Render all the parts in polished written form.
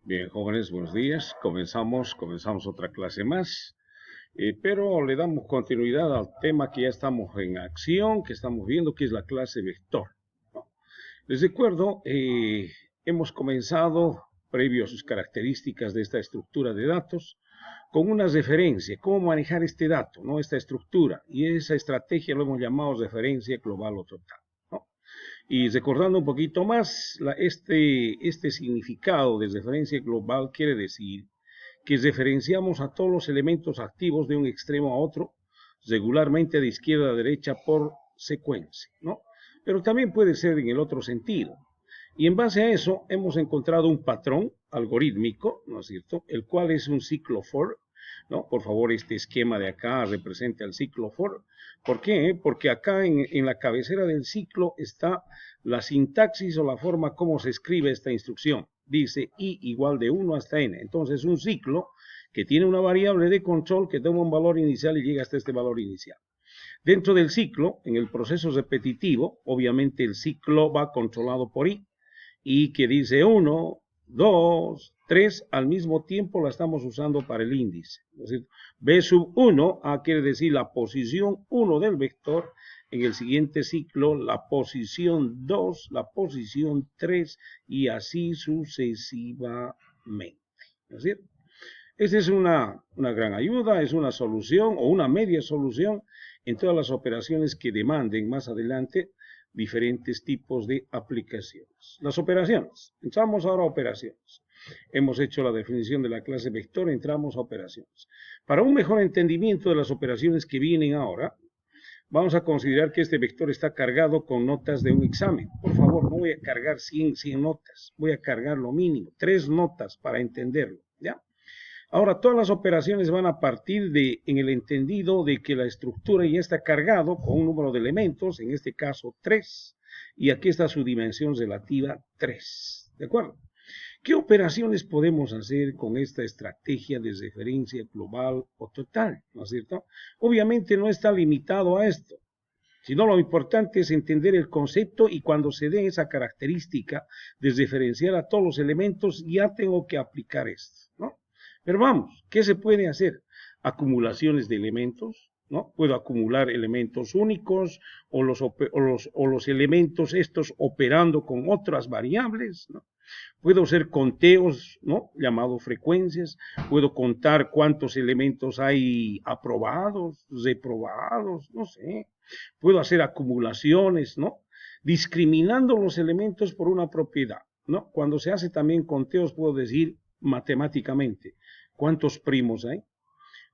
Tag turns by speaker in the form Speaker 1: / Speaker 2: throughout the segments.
Speaker 1: Bien, jóvenes, buenos días. Comenzamos otra clase más, pero le damos continuidad al tema que ya estamos en acción, que estamos viendo, que es la clase vector, ¿no? Les recuerdo, hemos comenzado, previo a sus características de esta estructura de datos, con una referencia, cómo manejar este dato, ¿no? Esta estructura, y esa estrategia lo hemos llamado referencia global o total, ¿no? Y recordando un poquito más, este significado de referencia global quiere decir que referenciamos a todos los elementos activos de un extremo a otro, regularmente de izquierda a derecha por secuencia, ¿no? Pero también puede ser en el otro sentido. Y en base a eso hemos encontrado un patrón algorítmico, ¿no es cierto?, el cual es un ciclo for, ¿no? Por favor, este esquema de acá representa el ciclo for. ¿Por qué? Porque acá en la cabecera del ciclo está la sintaxis o la forma como se escribe esta instrucción. Dice i igual de 1 hasta n. Entonces, un ciclo que tiene una variable de control que toma un valor inicial y llega hasta este valor inicial. Dentro del ciclo, en el proceso repetitivo, obviamente el ciclo va controlado por i, y que dice 1, 2, 3, al mismo tiempo la estamos usando para el índice. ¿No es cierto? B sub 1 quiere decir la posición 1 del vector, en el siguiente ciclo la posición 2, la posición 3 y así sucesivamente. ¿No es cierto? Esta es una gran ayuda, es una solución o una media solución en todas las operaciones que demanden más adelante diferentes tipos de aplicaciones. Las operaciones. Entramos ahora a operaciones. Hemos hecho la definición de la clase vector, entramos a operaciones. Para un mejor entendimiento de las operaciones que vienen ahora, vamos a considerar que este vector está cargado con notas de un examen. Por favor, no voy a cargar 100 notas, voy a cargar lo mínimo, 3 notas para entenderlo, ¿ya? Ahora, todas las operaciones van a partir en el entendido de que la estructura ya está cargado con un número de elementos, en este caso 3, y aquí está su dimensión relativa 3. ¿De acuerdo? ¿Qué operaciones podemos hacer con esta estrategia de referencia global o total? ¿No es cierto? Obviamente no está limitado a esto, sino lo importante es entender el concepto y cuando se dé esa característica de referenciar a todos los elementos, ya tengo que aplicar esto, ¿no? Pero vamos, ¿qué se puede hacer? Acumulaciones de elementos, ¿no? Puedo acumular elementos únicos o los elementos estos operando con otras variables, ¿no? Puedo hacer conteos, ¿no? Llamado frecuencias. Puedo contar cuántos elementos hay aprobados, reprobados, no sé. Puedo hacer acumulaciones, ¿no? Discriminando los elementos por una propiedad, ¿no? Cuando se hace también conteos, puedo decir matemáticamente cuántos primos hay,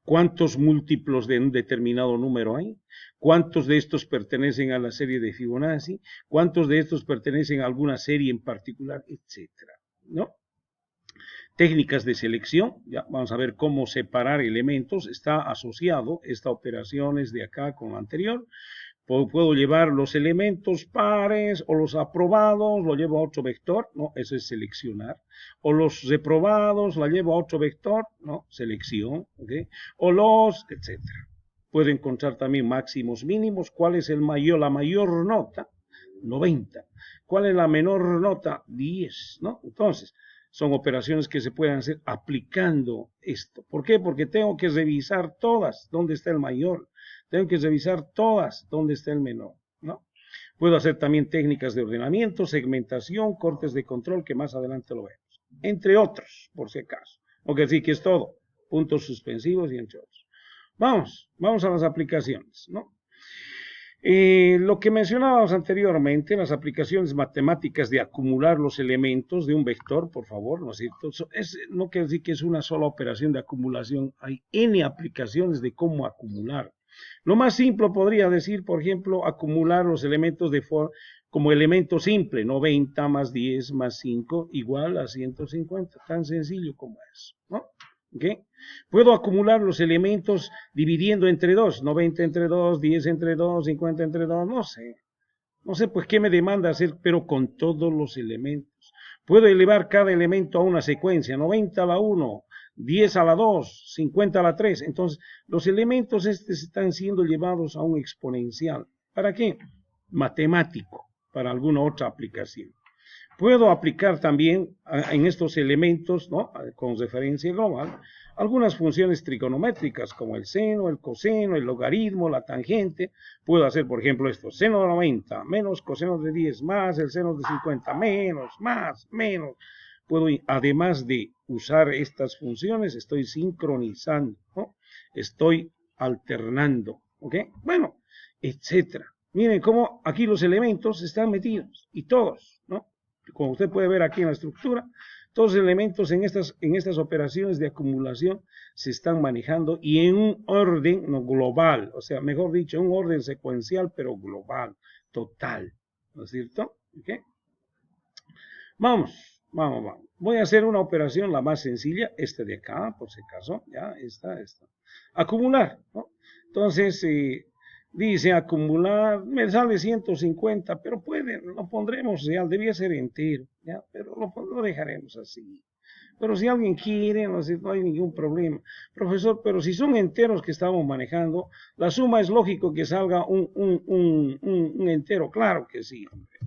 Speaker 1: cuántos múltiplos de un determinado número hay, cuántos de estos pertenecen a la serie de Fibonacci, cuántos de estos pertenecen a alguna serie en particular, etcétera, ¿no? Técnicas de selección, ya vamos a ver cómo separar elementos, está asociado esta operación es de acá con la anterior. Puedo llevar los elementos pares o los aprobados, lo llevo a otro vector, ¿no? Eso es seleccionar. O los reprobados, la llevo a otro vector, ¿no? Selección, ¿ok? O etcétera. Puedo encontrar también máximos mínimos. ¿Cuál es la mayor nota? 90. ¿Cuál es la menor nota? 10, ¿no? Entonces, son operaciones que se pueden hacer aplicando esto. ¿Por qué? Porque tengo que revisar todas dónde está el mayor. Tengo que revisar todas dónde está el menor, ¿no? Puedo hacer también técnicas de ordenamiento, segmentación, cortes de control, que más adelante lo vemos. Entre otros, por si acaso. Ok, sí que es todo. Puntos suspensivos y entre otros. Vamos a las aplicaciones, ¿no? Lo que mencionábamos anteriormente, las aplicaciones matemáticas de acumular los elementos de un vector, por favor, ¿no es cierto? No quiere decir que es una sola operación de acumulación, hay N aplicaciones de cómo acumular. Lo más simple podría decir, por ejemplo, acumular los elementos como elemento simple, 90 más 10 más 5 igual a 150, tan sencillo como eso, ¿no? ¿Okay? Puedo acumular los elementos dividiendo entre 2, 90 entre 2, 10 entre 2, 50 entre 2, no sé. No sé pues qué me demanda hacer, pero con todos los elementos. Puedo elevar cada elemento a una secuencia, 90 a la 1, 10 a la 2, 50 a la 3. Entonces, los elementos están siendo llevados a un exponencial. ¿Para qué? Matemático, para alguna otra aplicación. Puedo aplicar también en estos elementos, ¿no?, con referencia global, algunas funciones trigonométricas como el seno, el coseno, el logaritmo, la tangente. Puedo hacer, por ejemplo, esto: seno de 90 menos coseno de 10 más el seno de 50 menos, más, menos. Puedo, además de usar estas funciones, estoy sincronizando, ¿no?, estoy alternando, ¿ok? Bueno, etcétera. Miren cómo aquí los elementos están metidos, y todos, ¿no? Como usted puede ver aquí en la estructura, todos los elementos en estas operaciones de acumulación se están manejando y en un orden no global, o sea, mejor dicho, un orden secuencial, pero global, total, ¿no es cierto? ¿Okay? Vamos. Voy a hacer una operación la más sencilla, esta de acá, por si acaso, ya, esta. Acumular, ¿no? Entonces, dice acumular, me sale 150, pero lo pondremos real, debía ser entero, ¿ya? Pero lo dejaremos así. Pero si alguien quiere, no hay ningún problema. Profesor, pero si son enteros que estamos manejando, la suma es lógico que salga un entero. Claro que sí, hombre.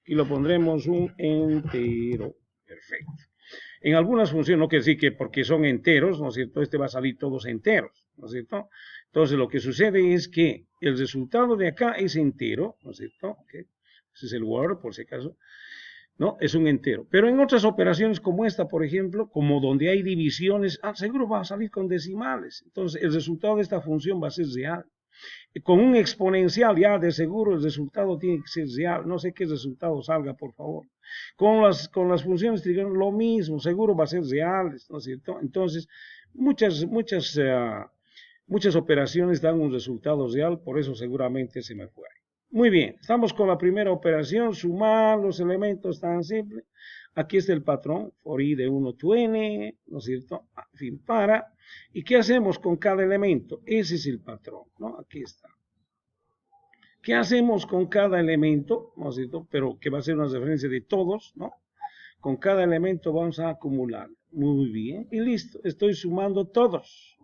Speaker 1: Y lo pondremos un entero. Perfecto. En algunas funciones, no quiere decir que porque son enteros, ¿no es cierto?, va a salir todos enteros, ¿no es cierto? Entonces lo que sucede es que el resultado de acá es entero, ¿no es cierto? Okay. Ese es el word, por si acaso, ¿no? Es un entero. Pero en otras operaciones como esta, por ejemplo, como donde hay divisiones, seguro va a salir con decimales. Entonces el resultado de esta función va a ser real. Con un exponencial ya de seguro el resultado tiene que ser real. No sé qué resultado salga, por favor. Con las funciones trigonales lo mismo, seguro va a ser reales, ¿no es cierto? Entonces, muchas operaciones dan un resultado real, por eso seguramente se me fue. Muy bien, estamos con la primera operación, sumar los elementos tan simple. Aquí está el patrón, for i de 1 to n, ¿no es cierto? En fin, para. ¿Y qué hacemos con cada elemento? Ese es el patrón, ¿no? Aquí está. ¿Qué hacemos con cada elemento? ¿No es cierto? Pero que va a ser una referencia de todos, ¿no? Con cada elemento vamos a acumular. Muy bien, y listo. Estoy sumando todos.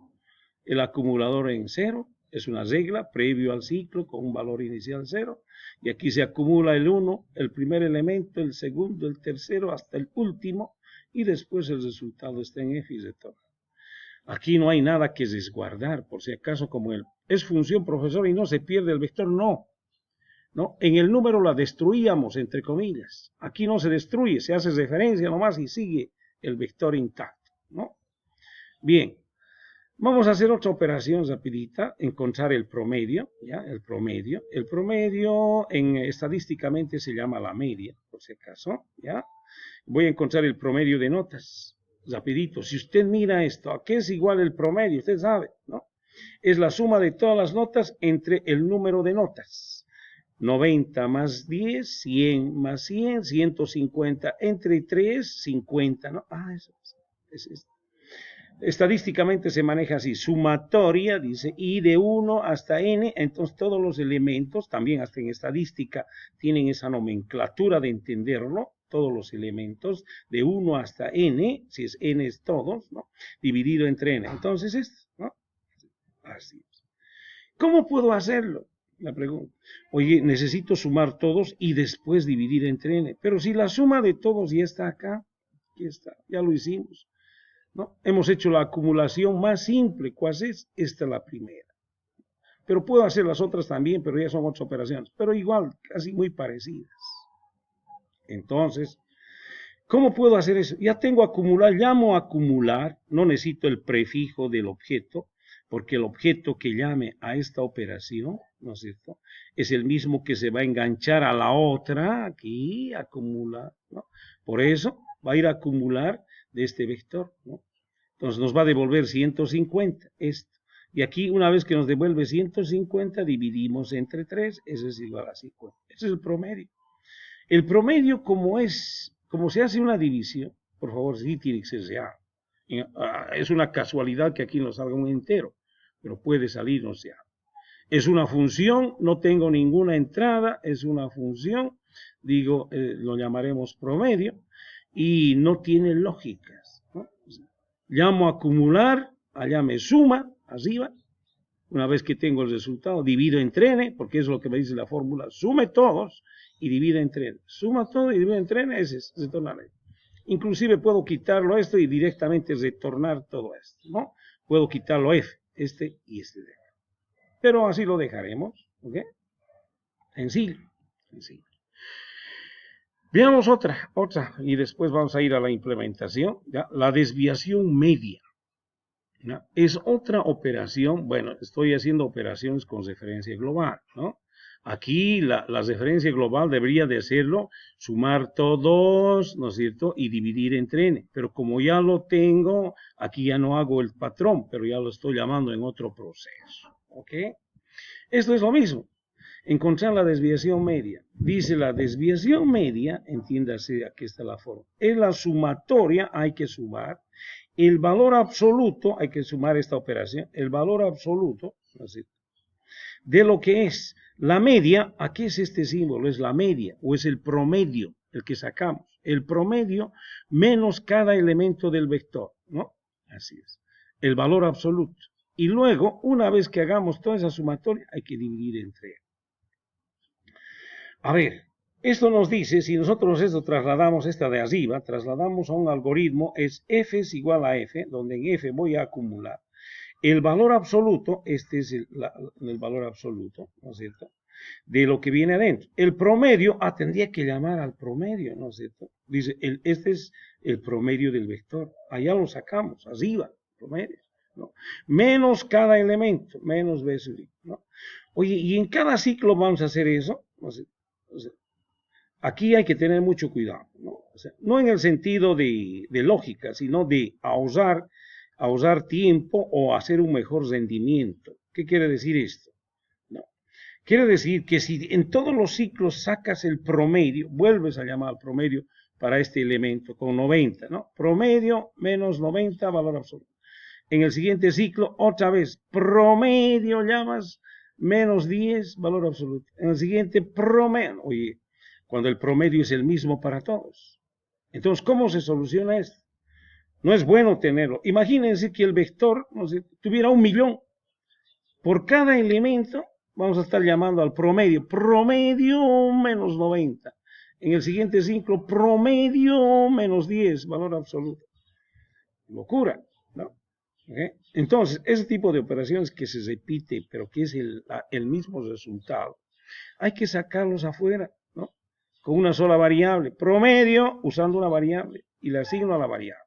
Speaker 1: El acumulador en 0 es una regla previo al ciclo con un valor inicial 0. Y aquí se acumula el 1, el primer elemento, el segundo, el tercero, hasta el último. Y después el resultado está en f y de todo. Aquí no hay nada que resguardar, por si acaso, como es función, profesor, y no se pierde el vector, no. ¿No? En el número la destruíamos, entre comillas. Aquí no se destruye, se hace referencia nomás y sigue el vector intacto, ¿no? Bien, vamos a hacer otra operación rapidita, encontrar el promedio, ¿ya? El promedio estadísticamente se llama la media, por si acaso, ¿ya? Voy a encontrar el promedio de notas, rapidito. Si usted mira esto, ¿a qué es igual el promedio? Usted sabe, ¿no? Es la suma de todas las notas entre el número de notas. 90 más 10, 100 más 100, 150, entre 3, 50, ¿no? Eso es. Estadísticamente se maneja así, sumatoria, dice, y de 1 hasta n, entonces todos los elementos, también hasta en estadística, tienen esa nomenclatura de entenderlo, todos los elementos, de 1 hasta n, si es n es todos, ¿no? Dividido entre n, entonces esto, ¿no? Así es. ¿Cómo puedo hacerlo? La pregunta. Oye, necesito sumar todos y después dividir entre n. Pero si la suma de todos ya está acá, aquí está, ya lo hicimos, ¿no? Hemos hecho la acumulación más simple. ¿Cuál es? Esta es la primera. Pero puedo hacer las otras también, pero ya son otras operaciones. Pero igual, casi muy parecidas. Entonces, ¿cómo puedo hacer eso? Ya tengo acumular, llamo acumular, no necesito el prefijo del objeto, porque el objeto que llame a esta operación, ¿no es cierto?, es el mismo que se va a enganchar a la otra, aquí, acumular, ¿no? Por eso va a ir a acumular de este vector, ¿no? Entonces nos va a devolver 150, esto. Y aquí, una vez que nos devuelve 150, dividimos entre 3, eso es igual a 50. Ese es el promedio. El promedio, como se hace una división, por favor, sí tiene que ser real. Es una casualidad que aquí nos salga un entero, pero puede salir, no sea. Es una función, no tengo ninguna entrada, es una función, digo, lo llamaremos promedio, y no tiene lógicas, ¿no? Llamo acumular, allá me suma, arriba, una vez que tengo el resultado, divido entre n, porque es lo que me dice la fórmula, sume todos, y divide entre n. Suma todo y divide entre n, ese es retornar n. Inclusive puedo quitarlo esto y directamente retornar todo esto, ¿no? Puedo quitarlo f, este y este de acá. Pero así lo dejaremos, ¿ok? Sencillo, sencillo. Veamos otra, y después vamos a ir a la implementación, ¿ya? La desviación media, ¿ya? Es otra operación, bueno, estoy haciendo operaciones con referencia global, ¿no? Aquí la referencia global debería de hacerlo, sumar todos, ¿no es cierto? Y dividir entre n, pero como ya lo tengo, aquí ya no hago el patrón, pero ya lo estoy llamando en otro proceso, ¿ok? Esto es lo mismo. Encontrar la desviación media. Dice la desviación media, entiéndase, aquí está la forma. Es la sumatoria, hay que sumar. El valor absoluto, hay que sumar esta operación. El valor absoluto, así, de lo que es la media. Aquí es este símbolo, es la media, o es el promedio, el que sacamos. El promedio menos cada elemento del vector, ¿no? Así es. El valor absoluto. Y luego, una vez que hagamos toda esa sumatoria, hay que dividir entre ellos. A ver, esto nos dice, si nosotros esto trasladamos, esta de arriba, trasladamos a un algoritmo, es f es igual a f, donde en f voy a acumular el valor absoluto, este es el valor absoluto, ¿no es cierto?, de lo que viene adentro. El promedio, tendría que llamar al promedio, ¿no es cierto? Dice, este es el promedio del vector, allá lo sacamos, arriba, promedio, ¿no? Menos cada elemento, menos b sub i, ¿no? Oye, y en cada ciclo vamos a hacer eso, ¿no es cierto? O sea, aquí hay que tener mucho cuidado, ¿no? O sea, no en el sentido de lógica, sino de ahorrar tiempo o hacer un mejor rendimiento. ¿Qué quiere decir esto? No. Quiere decir que si en todos los ciclos sacas el promedio, vuelves a llamar al promedio para este elemento con 90, ¿no? Promedio menos 90, valor absoluto. En el siguiente ciclo, otra vez, promedio llamas menos 10, valor absoluto. En el siguiente, promedio. Oye, cuando el promedio es el mismo para todos. Entonces, ¿cómo se soluciona esto? No es bueno tenerlo. Imagínense que el vector, no sé, tuviera 1.000.000. Por cada elemento, vamos a estar llamando al promedio. Promedio menos 90. En el siguiente ciclo, promedio menos 10, valor absoluto. Locura, ¿no? ¿Okay? Entonces, ese tipo de operaciones que se repite, pero que es el mismo resultado, hay que sacarlos afuera, ¿no? Con una sola variable, promedio, usando una variable, y le asigno a la variable.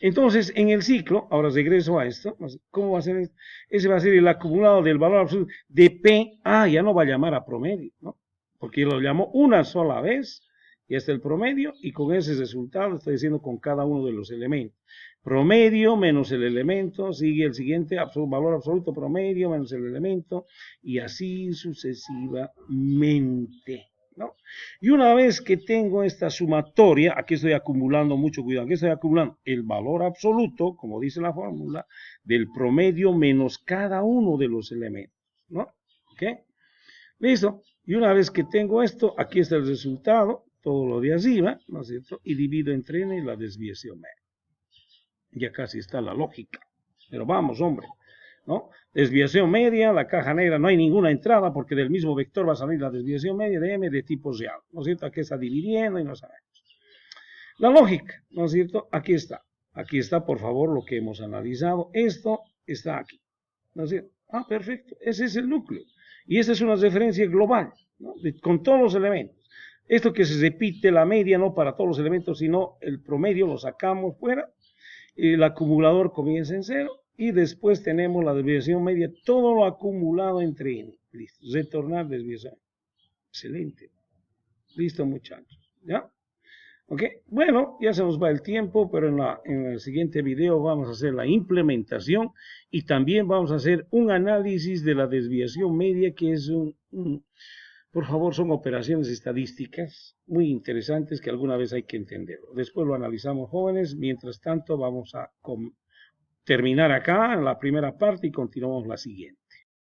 Speaker 1: Entonces, en el ciclo, ahora regreso a esto, ¿cómo va a ser esto? Ese va a ser el acumulado del valor absoluto de P, ya no va a llamar a promedio, ¿no? Porque yo lo llamo una sola vez, y este es el promedio, y con ese resultado estoy diciendo con cada uno de los elementos. Promedio menos el elemento, sigue el siguiente, valor absoluto, promedio menos el elemento, y así sucesivamente, ¿no? Y una vez que tengo esta sumatoria, aquí estoy acumulando, mucho cuidado, aquí estoy acumulando el valor absoluto, como dice la fórmula, del promedio menos cada uno de los elementos, ¿no? ¿Ok? Listo. Y una vez que tengo esto, aquí está el resultado, todo lo de arriba, ¿no es cierto? Y divido entre n y la desviación media. Ya casi está la lógica. Pero vamos, hombre, ¿no? Desviación media, la caja negra no hay ninguna entrada porque del mismo vector va a salir la desviación media de m de tipo real, ¿no es cierto? Aquí está dividiendo y no sabemos. La lógica, ¿no es cierto? Aquí está, por favor, lo que hemos analizado. Esto está aquí, ¿no es cierto? Perfecto, ese es el núcleo. Y esta es una referencia global, ¿no? Con todos los elementos. Esto que se repite la media, no para todos los elementos, sino el promedio lo sacamos fuera. El acumulador comienza en 0 y después tenemos la desviación media, todo lo acumulado entre n. Listo, retornar desviación. Excelente. Listo, muchachos. ¿Ya? Ok, bueno, ya se nos va el tiempo, pero en el siguiente video vamos a hacer la implementación y también vamos a hacer un análisis de la desviación media, que es por favor, son operaciones estadísticas muy interesantes que alguna vez hay que entenderlo. Después lo analizamos, jóvenes. Mientras tanto, vamos a terminar acá en la primera parte y continuamos la siguiente.